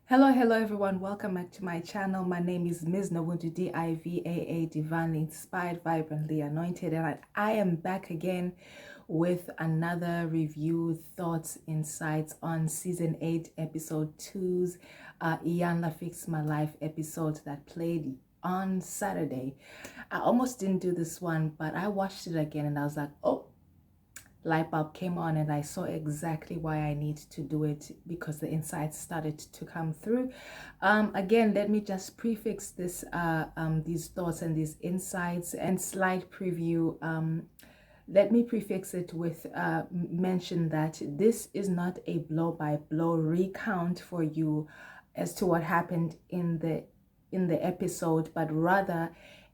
Hello everyone, welcome back to my channel. My name is MsNoBuntu, D-I-V-A-A, divinely inspired, vibrantly anointed, and I am back again with another review, thoughts, insights on season 8 episode 2's Iyanla Fix My Life episode that played on Saturday. I almost didn't do this one, but I watched it again and I was like, oh, light bulb came on and I saw exactly why I need to do it, because the insights started to come through. Again, let me just prefix this these thoughts and these insights and slight preview. Let me prefix it with mention that this is not a blow-by-blow recount for you as to what happened in the episode, but rather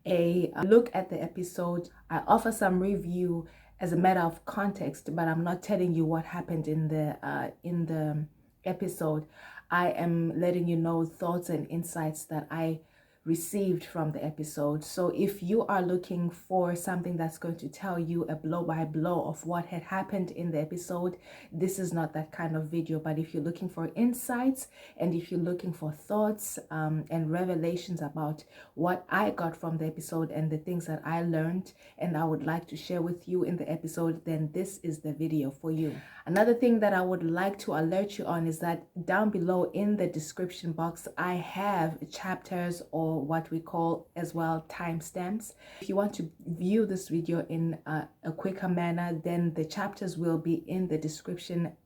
a look at the episode. I offer some review as a matter of context, but I'm not telling you what happened in the episode. I am letting you know thoughts and insights that I received from the episode. So if you are looking for something that's going to tell you a blow by blow of what had happened in the episode, this is not that kind of video. But if you're looking for insights and if you're looking for thoughts and revelations about what I got from the episode and the things that I learned and I would like to share with you in the episode, then this is the video for you. Another thing that I would like to alert you on is that down below in the description box, I have chapters, or what we call as well timestamps. If you want to view this video in a quicker manner, then the chapters will be in the description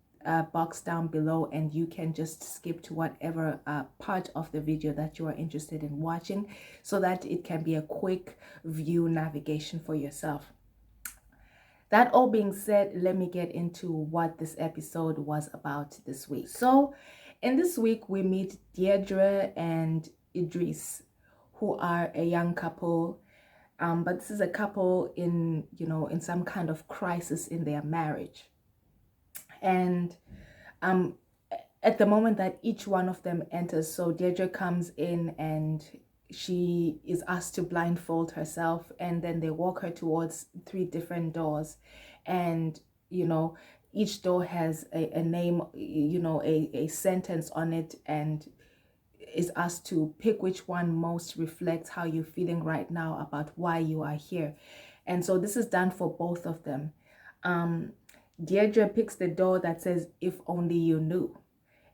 box down below, and you can just skip to whatever part of the video that you are interested in watching, so that it can be a quick view navigation for yourself. That all being said, let me get into what this episode was about this week. So in this week, we meet Deirdre and Idris, who are a young couple. But this is a couple in some kind of crisis in their marriage. And at the moment that each one of them enters, so Deirdre comes in and she is asked to blindfold herself, and then they walk her towards 3 different doors, and each door has a name, a sentence on it, and is asked to pick which one most reflects how you're feeling right now about why you are here. And so this is done for both of them. Deirdre picks the door that says, "If only you knew."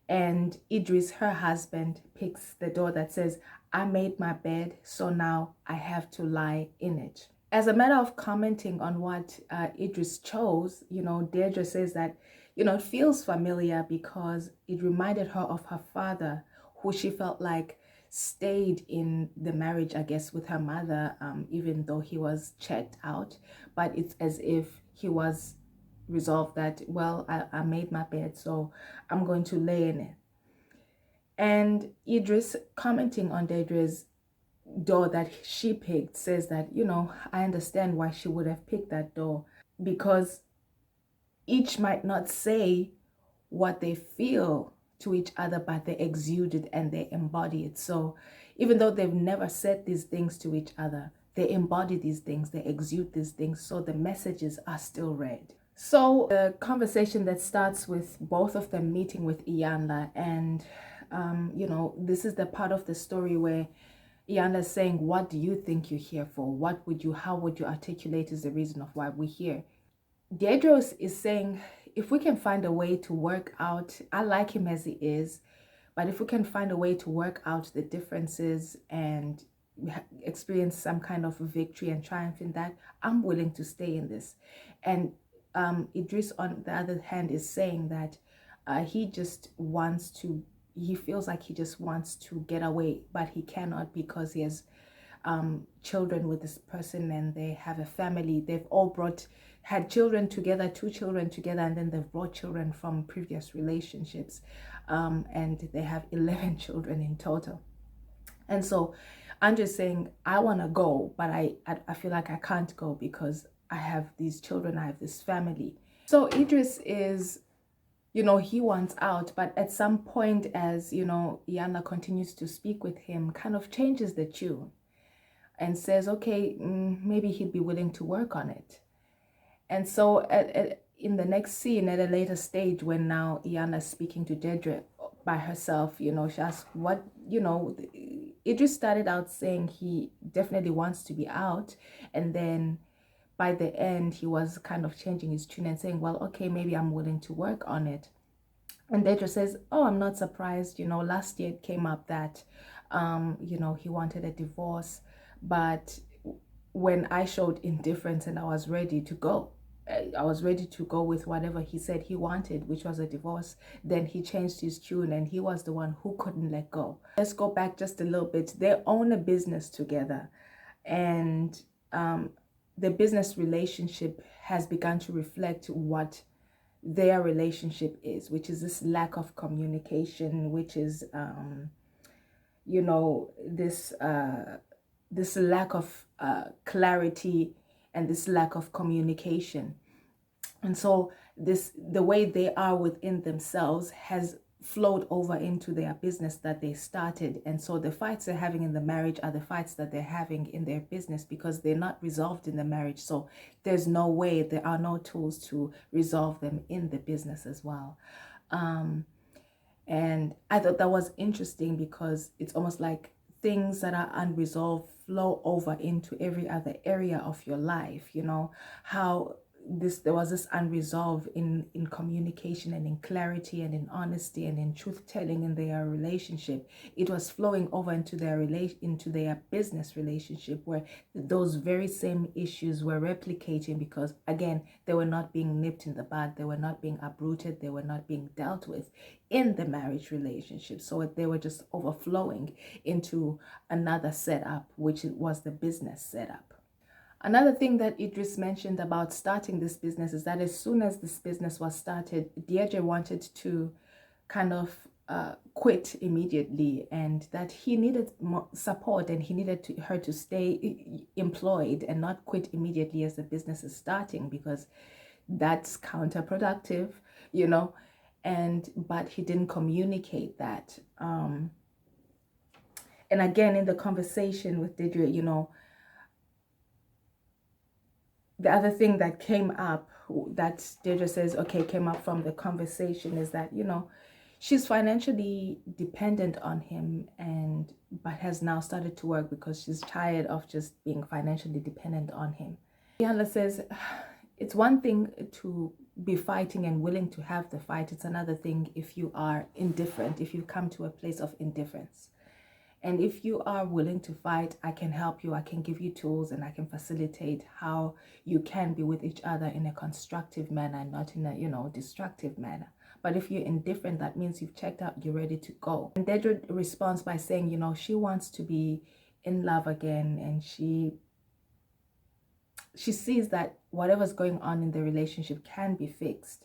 And Idris, her husband, picks the door that says, "I made my bed, so now I have to lie in it." As a matter of commenting on what Idris chose, Deirdre says that, it feels familiar because it reminded her of her father, who she felt like stayed in the marriage, I guess, with her mother, even though he was checked out. But it's as if he was resolved that, well, I made my bed, so I'm going to lay in it. And Idris, commenting on Deirdre's door that she picked, says that, I understand why she would have picked that door, because each might not say what they feel to each other, but they exude it and they embody it. So even though they've never said these things to each other, they embody these things, they exude these things, so the messages are still read. So the conversation that starts with both of them meeting with Iyanla, and this is the part of the story where Iyanla is saying, "What do you think you're here for? How would you articulate is the reason of why we're here?" Deirdre is saying, if we can find a way to work out, I like him as he is, but if we can find a way to work out the differences and experience some kind of victory and triumph in that, I'm willing to stay in this. And Idris, on the other hand, is saying that he feels like he just wants to get away, but he cannot, because he has children with this person and they have a family. They've all had children together, 2 children together, and then they've brought children from previous relationships, and they have 11 children in total. And so I'm just saying, I want to go, but I feel like I can't go because I have these children, I have this family. So Idris is, he wants out, but at some point, as Iyanla continues to speak with him, kind of changes the tune and says, okay, maybe he'd be willing to work on it. And so in the next scene, at a later stage, when now Iyanla is speaking to Deirdre, by herself. You know, she asked what, you know, Idris started out saying he definitely wants to be out, and then by the end he was kind of changing his tune and saying, well, okay, maybe I'm willing to work on it. And Deidre says, oh, I'm not surprised. You know, last year it came up that you know, he wanted a divorce, but when I showed indifference and I was ready to go, with whatever he said he wanted, which was a divorce, then he changed his tune and he was the one who couldn't let go. Let's go back just a little bit. They own a business together, and the business relationship has begun to reflect what their relationship is, which is this lack of communication, which is you know, this lack of clarity and this lack of communication. And so the way they are within themselves has flowed over into their business that they started. And so the fights they're having in the marriage are the fights that they're having in their business, because they're not resolved in the marriage. So there's no way, there are no tools to resolve them in the business as well. And I thought that was interesting, because it's almost like things that are unresolved flow over into every other area of your life. You know, how there was this unresolved in communication and in clarity and in honesty and in truth telling in their relationship. It was flowing over into their business relationship, where those very same issues were replicating, because again, they were not being nipped in the bud, they were not being uprooted, they were not being dealt with in the marriage relationship. So they were just overflowing into another setup, which was the business setup. Another thing that Idris mentioned about starting this business is that as soon as this business was started, Deirdre wanted to kind of quit immediately, and that he needed more support, and he needed her to stay employed and not quit immediately as the business is starting, because that's counterproductive, you know. But he didn't communicate that. And again, in the conversation with Deirdre, you know, the other thing that came up, that Deirdre says, okay, came up from the conversation, is that, you know, she's financially dependent on him, but has now started to work because she's tired of just being financially dependent on him. Iyanla says, it's one thing to be fighting and willing to have the fight. It's another thing if you are indifferent, if you come to a place of indifference. And if you are willing to fight, I can help you. I can give you tools, and I can facilitate how you can be with each other in a constructive manner, not in a, you know, destructive manner. But if you're indifferent, that means you've checked out, you're ready to go. And Deirdre responds by saying, you know, she wants to be in love again, and she sees that whatever's going on in the relationship can be fixed.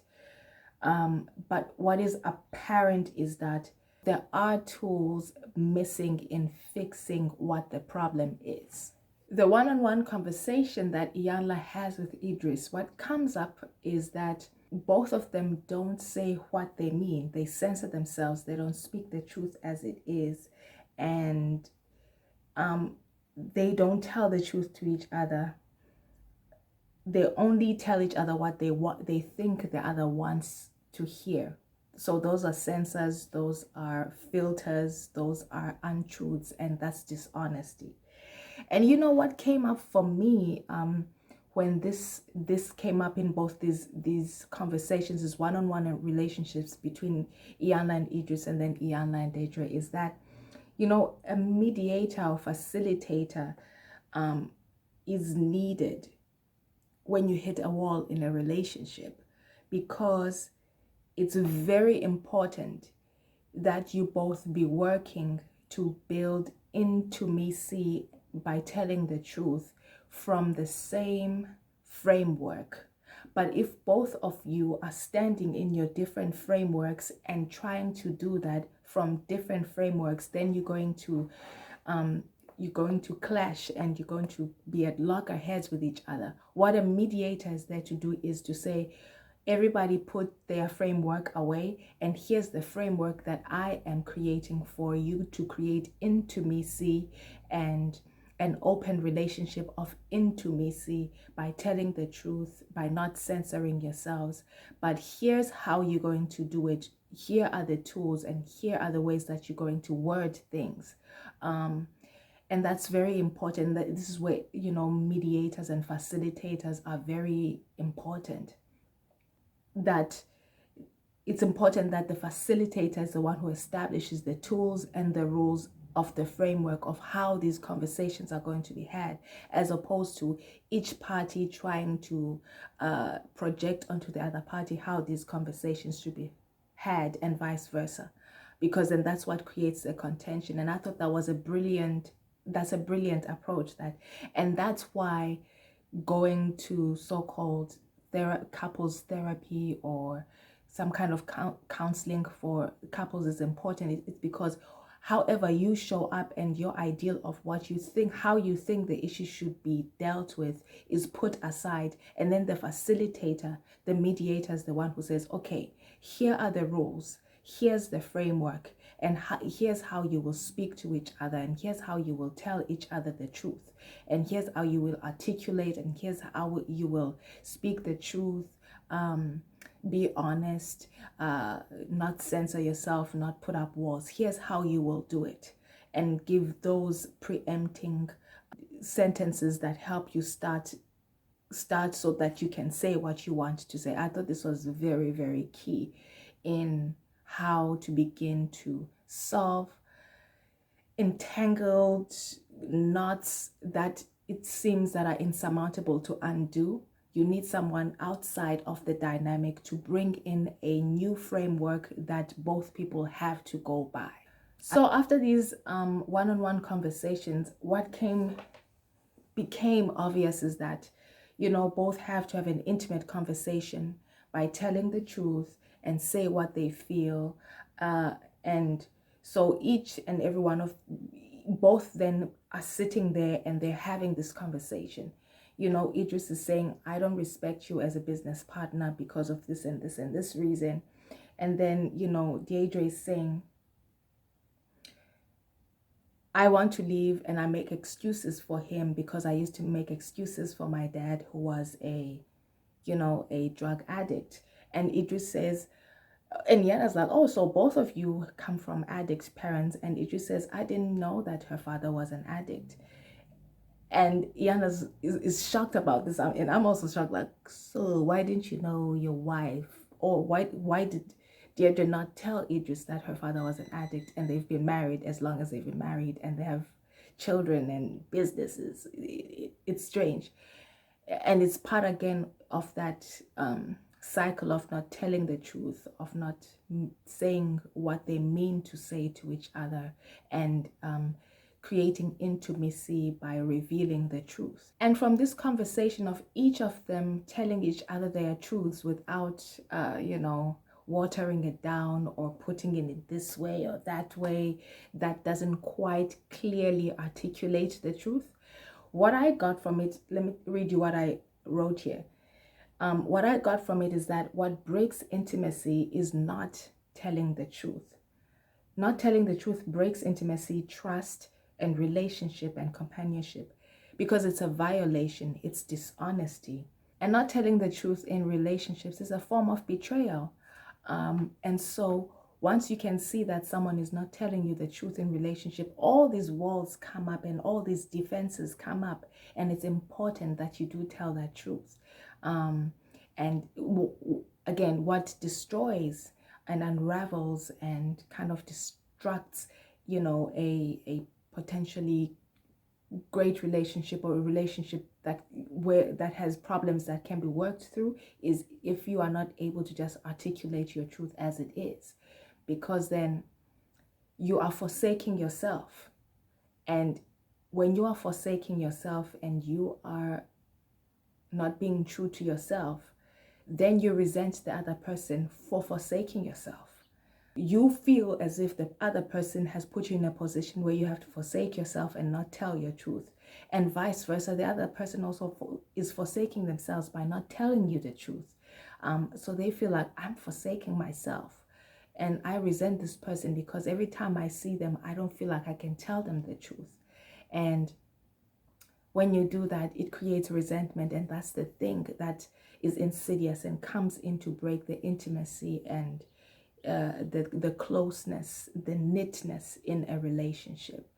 But what is apparent is that there are tools missing in fixing what the problem is. The one-on-one conversation that Iyanla has with Idris, what comes up is that both of them don't say what they mean. They censor themselves. They don't speak the truth as it is. And they don't tell the truth to each other. They only tell each other what they think the other wants to hear. So those are censors, those are filters, those are untruths, and that's dishonesty. And you know what came up for me when this came up in both these conversations, is one-on-one relationships between Iyanla and Idris, and then Iyanla and Deirdre, is that, you know, a mediator or facilitator is needed when you hit a wall in a relationship, because it's very important that you both be working to build intimacy by telling the truth from the same framework. But if both of you are standing in your different frameworks and trying to do that from different frameworks, then you're going to clash, and you're going to be at loggerheads with each other. What a mediator is there to do is to say, everybody put their framework away, and here's the framework that I am creating for you to create intimacy and an open relationship of intimacy by telling the truth, by not censoring yourselves. But here's how you're going to do it here are the tools and here are the ways that you're going to word things. And that's very important. That this is where, you know, mediators and facilitators are very important. That it's important that the facilitator is the one who establishes the tools and the rules of the framework of how these conversations are going to be had, as opposed to each party trying to project onto the other party how these conversations should be had, and vice versa, because then that's what creates the contention. And I thought that was a brilliant approach. And that's why going to so-called couples therapy or some kind of counseling for couples is important. It's because however you show up and your ideal of what you think, how you think the issue should be dealt with is put aside. And then the facilitator, the mediator, is the one who says, okay, here are the rules, here's the framework, and here's how you will speak to each other, and here's how you will tell each other the truth, and here's how you will articulate, and here's how you will speak the truth, be honest, not censor yourself, not put up walls. Here's how you will do it, and give those preempting sentences that help you start so that you can say what you want to say. I thought this was very, very key in how to begin to solve entangled knots that it seems that are insurmountable to undo. You need someone outside of the dynamic to bring in a new framework that both people have to go by. So after these one-on-one conversations, what became obvious is that, you know, both have to have an intimate conversation by telling the truth and say what they feel. And so each and every one of both then are sitting there and they're having this conversation. You know, Idris is saying, I don't respect you as a business partner because of this and this and this reason. And then, you know, Deirdre is saying, I want to leave and I make excuses for him because I used to make excuses for my dad, who was a drug addict. And Idris says, and Iyanla's like, oh, so both of you come from addict parents. And Idris says, I didn't know that her father was an addict. And Iyanla is shocked about this. And I'm also shocked, like, so why didn't you know your wife? Or why did Deirdre not tell Idris that her father was an addict, and they've been married as long as they've been married, and they have children and businesses? It's strange. And it's part again of that cycle of not telling the truth, of not saying what they mean to say to each other, and creating intimacy by revealing the truth. And from this conversation of each of them telling each other their truths without, watering it down or putting it this way or that way, that doesn't quite clearly articulate the truth. What I got from it, let me read you what I wrote here. What I got from it is that what breaks intimacy is not telling the truth. Not telling the truth breaks intimacy, trust, and relationship and companionship, because it's a violation, it's dishonesty. And not telling the truth in relationships is a form of betrayal. And so once you can see that someone is not telling you the truth in relationship, all these walls come up and all these defenses come up, and it's important that you do tell that truth. And again, what destroys and unravels and kind of destructs, a potentially great relationship, or a relationship that has problems that can be worked through, is if you are not able to just articulate your truth as it is, because then you are forsaking yourself. And when you are forsaking yourself and you are not being true to yourself, then you resent the other person for forsaking yourself. You feel as if the other person has put you in a position where you have to forsake yourself and not tell your truth. And vice versa, the other person also is forsaking themselves by not telling you the truth. So they feel like, I'm forsaking myself. And I resent this person because every time I see them, I don't feel like I can tell them the truth. And when you do that, it creates resentment. And that's the thing that is insidious and comes in to break the intimacy. And the closeness, the knitness in a relationship.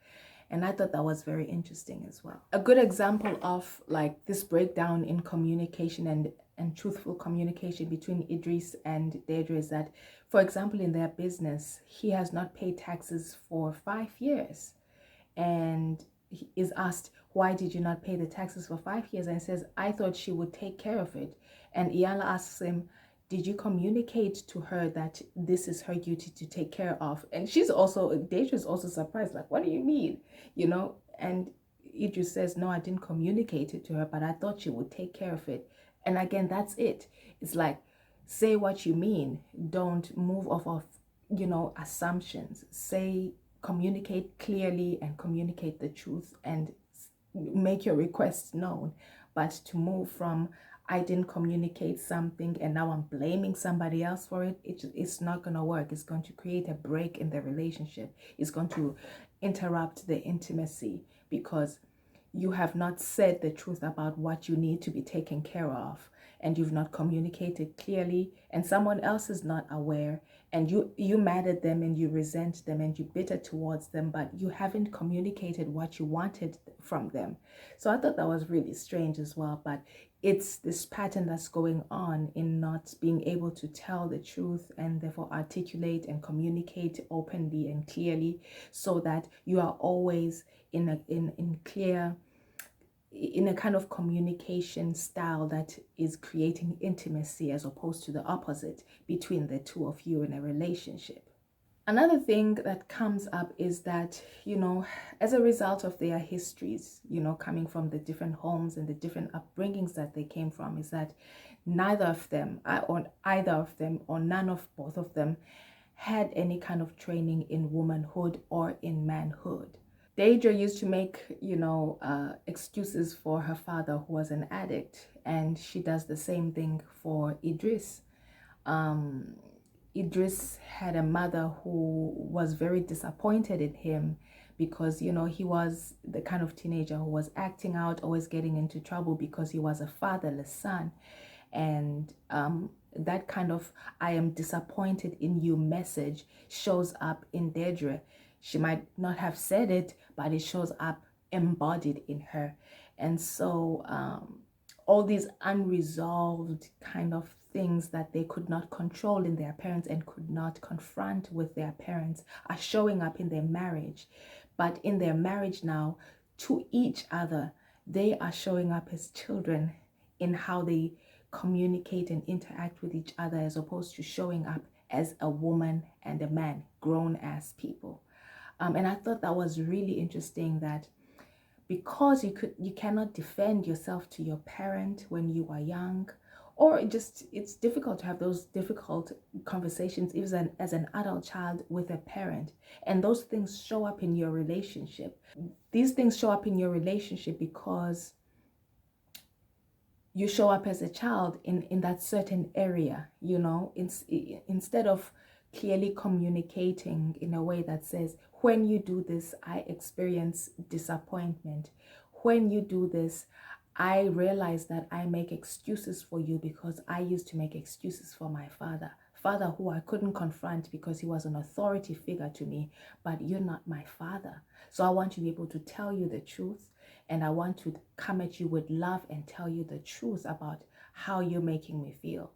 And I thought that was very interesting as well. A good example of like this breakdown in communication and truthful communication between Idris and Deirdre is that, for example, in their business, he has not paid taxes for 5 years. And he is asked, why did you not pay the taxes for 5 years? And he says, I thought she would take care of it. And Iyanla asks him, did you communicate to her that this is her duty to take care of? And she's also, Deidre's also surprised, like, what do you mean? You know, and Idris says, no, I didn't communicate it to her, but I thought she would take care of it. And again, that's it. It's like, say what you mean. Don't move off of, you know, assumptions. Communicate clearly and communicate the truth and make your requests known. But to move from, I didn't communicate something and now I'm blaming somebody else for it, it's not going to work. It's going to create a break in the relationship. It's going to interrupt the intimacy because you have not said the truth about what you need to be taken care of, and you've not communicated clearly, and someone else is not aware, and you mad at them and you resent them and you bitter towards them, but you haven't communicated what you wanted from them. So I thought that was really strange as well. But it's this pattern that's going on in not being able to tell the truth and therefore articulate and communicate openly and clearly, so that you are always in a kind of communication style that is creating intimacy, as opposed to the opposite between the two of you in a relationship. Another thing that comes up is that, you know, as a result of their histories, you know, coming from the different homes and the different upbringings that they came from, is that neither of them, or either of them, or none of both of them had any kind of training in womanhood or in manhood. Deidre used to make, you know, excuses for her father, who was an addict, and she does the same thing for Idris. Idris had a mother who was very disappointed in him because, you know, he was the kind of teenager who was acting out, always getting into trouble because he was a fatherless son. And that kind of I am disappointed in you message shows up in Deirdre. She might not have said it, but it shows up embodied in her. And so all these unresolved kind of things that they could not control in their parents and could not confront with their parents are showing up in their marriage. But in their marriage now, to each other, they are showing up as children in how they communicate and interact with each other, as opposed to showing up as a woman and a man, grown as people. And I thought that was really interesting, that because you cannot defend yourself to your parent when you are young, or it's difficult to have those difficult conversations even as an adult child with a parent, and those things show up in your relationship. These things show up in your relationship because you show up as a child in that certain area, you know, instead of clearly communicating in a way that says, when you do this, I experience disappointment. When you do this, I realize that I make excuses for you because I used to make excuses for my father, who I couldn't confront because he was an authority figure to me, but you're not my father. So I want to be able to tell you the truth, and I want to come at you with love and tell you the truth about how you're making me feel.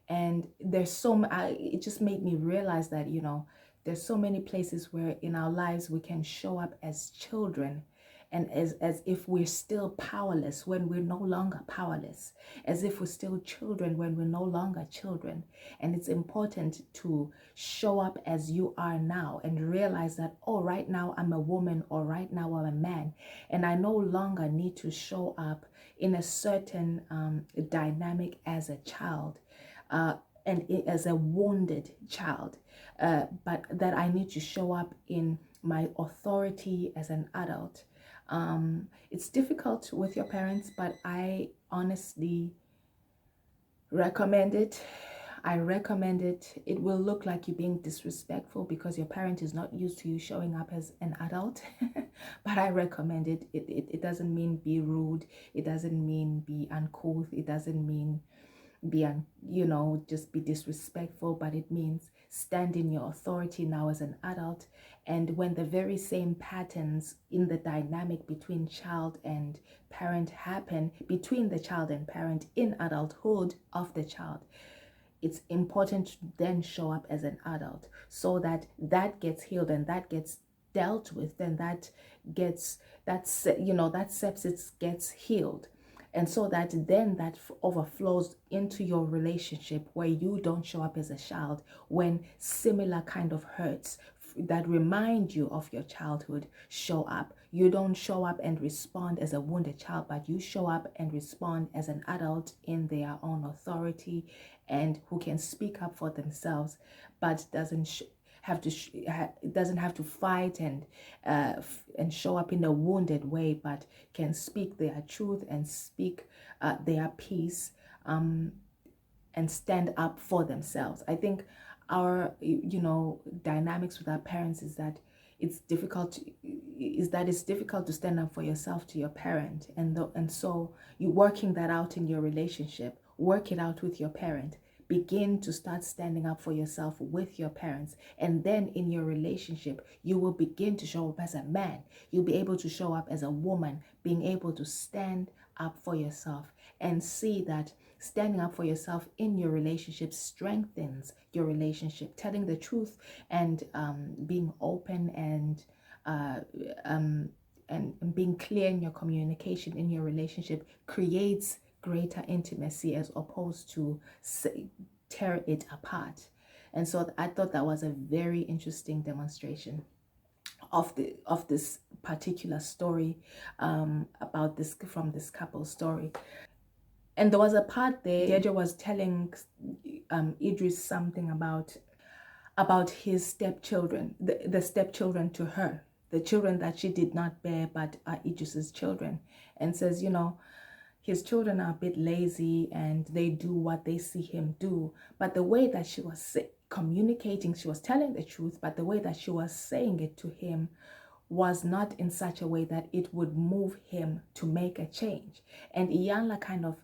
And it just made me realize that, you know, there's so many places where in our lives we can show up as children, and as if we're still powerless when we're no longer powerless, as if we're still children when we're no longer children. And it's important to show up as you are now and realize that, oh, right now I'm a woman, or right now I'm a man, and I no longer need to show up in a certain dynamic as a child, and as a wounded child, but that I need to show up in my authority as an adult. It's difficult with your parents, but I honestly recommend it. I recommend it. It will look like you're being disrespectful because your parent is not used to you showing up as an adult, but I recommend it. It doesn't mean be rude. It doesn't mean be uncouth. It doesn't mean just be disrespectful, but it means stand in your authority now as an adult. And when the very same patterns in the dynamic between child and parent happen between the child and parent in adulthood of the child, it's important to then show up as an adult so that that gets healed and that gets dealt with, then that sepsis gets healed, and so that then that overflows into your relationship where you don't show up as a child when similar kind of hurts that remind you of your childhood show up. You don't show up and respond as a wounded child, but you show up and respond as an adult in their own authority and who can speak up for themselves, but doesn't have to fight and show up in a wounded way, but can speak their truth and speak their peace, and stand up for themselves. I think our dynamics with our parents is that it's difficult to stand up for yourself to your parent, and so you working that out in your relationship, work it out with your parent, begin to start standing up for yourself with your parents, and then in your relationship you will begin to show up as a man. You'll be able to show up as a woman, being able to stand up for yourself and see that standing up for yourself in your relationship strengthens your relationship. Telling the truth and being open and being clear in your communication in your relationship creates greater intimacy as opposed to tear it apart. And so I thought that was a very interesting demonstration of this particular story, about this, from this couple's story. And there was a part there, Deirdre was telling Idris something about his stepchildren, the stepchildren to her, the children that she did not bear, but are Idris's children, and says, his children are a bit lazy and they do what they see him do. But the way that she was communicating, she was telling the truth, but the way that she was saying it to him was not in such a way that it would move him to make a change. And Iyanla kind of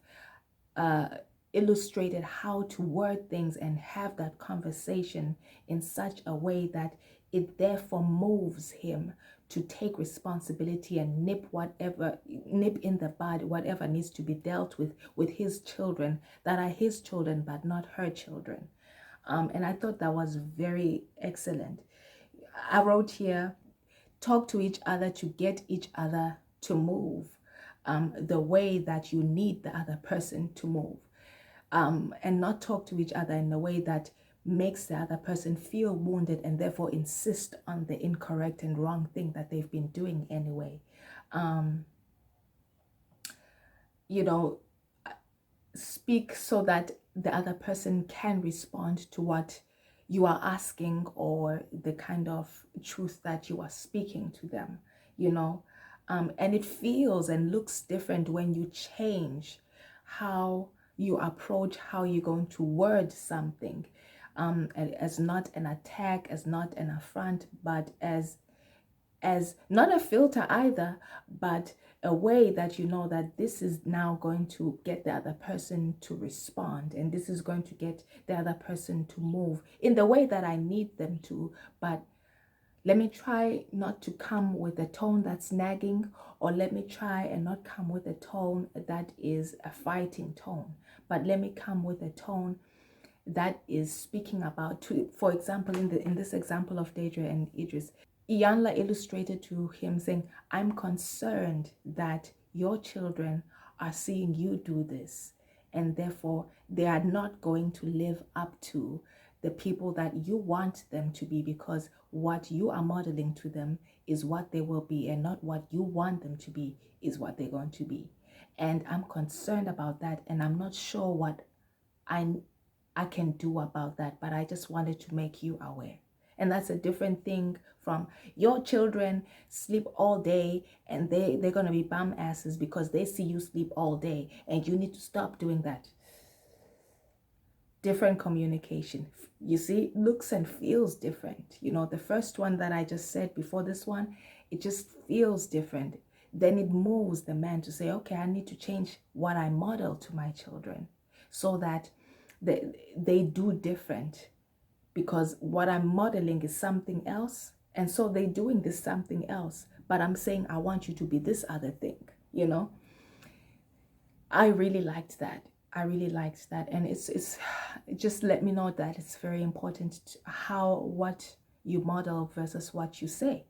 illustrated how to word things and have that conversation in such a way that it therefore moves him to take responsibility and nip in the bud whatever needs to be dealt with his children that are his children but not her children. And I thought that was very excellent. I wrote here, talk to each other to get each other to move the way that you need the other person to move, and not talk to each other in a way that makes the other person feel wounded and therefore insist on the incorrect and wrong thing that they've been doing anyway. Speak so that the other person can respond to what you are asking or the kind of truth that you are speaking to them, and it feels and looks different when you change how you approach, how you're going to word something, as not an attack, as not an affront, but as not a filter either, but a way that you know that this is now going to get the other person to respond, and this is going to get the other person to move in the way that I need them to. But let me try not to come with a tone that's nagging, or let me try and not come with a tone that is a fighting tone, but let me come with a tone that is speaking about, for example, in this example of Deidre and Idris, Iyanla illustrated to him saying, I'm concerned that your children are seeing you do this, and therefore they are not going to live up to the people that you want them to be, because what you are modeling to them is what they will be, and not what you want them to be is what they're going to be. And I'm concerned about that, and I'm not sure what I can do about that, but I just wanted to make you aware. And that's a different thing from your children sleep all day and they're going to be bum asses because they see you sleep all day and you need to stop doing that. Different communication. You see, looks and feels different. The first one that I just said before this one, it just feels different. Then it moves the man to say, okay, I need to change what I model to my children so that they do different because what I'm modeling is something else. And so they're doing this something else, but I'm saying, I want you to be this other thing, you know? I really liked that. I really liked that. And it just let me know that it's very important what you model versus what you say,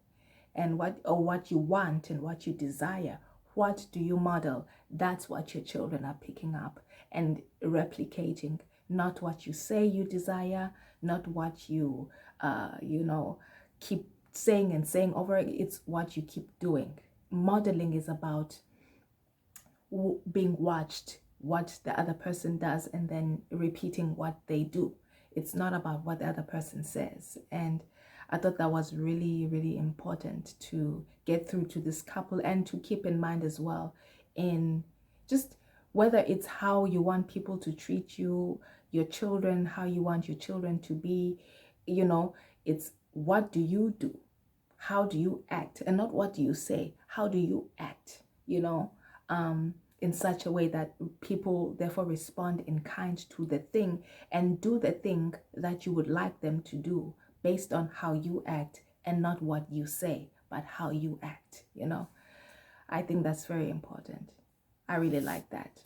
and what you want and what you desire. What do you model? That's what your children are picking up and replicating, not what you say you desire, not what you keep saying and saying over. It's what you keep doing. Modeling is about being watched, what the other person does, and then repeating what they do. It's not about what the other person says. And I thought that was really, really important to get through to this couple, and to keep in mind as well, in just whether it's how you want people to treat you, your children, how you want your children to be, it's what do you do? How do you act? And not what do you say? How do you act? In such a way that people therefore respond in kind to the thing and do the thing that you would like them to do based on how you act, and not what you say, but how you act, I think that's very important. I really like that.